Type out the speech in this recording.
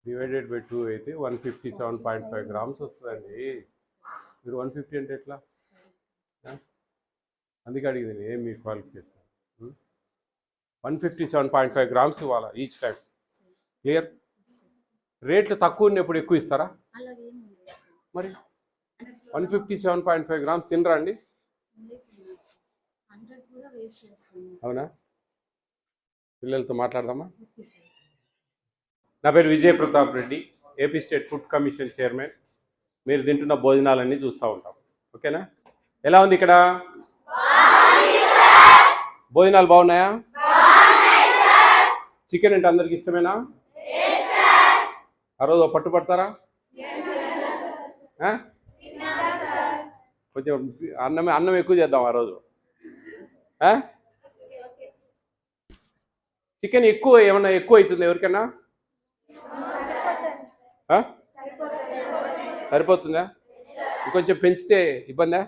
Divided by 2 అయితే 157.5 grams వస్తుందండి. మీరు 150 అంటే ఎట్లా? అందుకే అడిగింది ఏం మీ క్వాలిఫికేషన్. 157.5 గ్రామ్స్ ఇవ్వాలా ఈచ్ టైం. క్లియర్? రేట్లు తక్కువ ఉన్నప్పుడు ఎక్కువ ఇస్తారా? మరి 157.5 గ్రామ్స్ తినరా అండి? అవునా? పిల్లలతో మాట్లాడదామా? నా పేరు Vijaya Pratap Reddy, AP state food commission chairman. మీరు తింటున్న భోజనాలన్నీ చూస్తూ ఉంటాం. ఓకేనా? ఎలా ఉంది ఇక్కడ? భోజనాలు బాగున్నాయా? చికెన్ అంటే అందరికి ఇష్టమేనా? ఆ రోజు పట్టుపడతారా? కొంచెం అన్నం ఎక్కువ చేద్దాం ఆ రోజు. చికెన్ ఎక్కువ ఏమన్నా ఎక్కువ అవుతుంది ఎవరికైనా? సరిపోతుందా? ఇంకొంచెం పెంచితే ఇబ్బందా?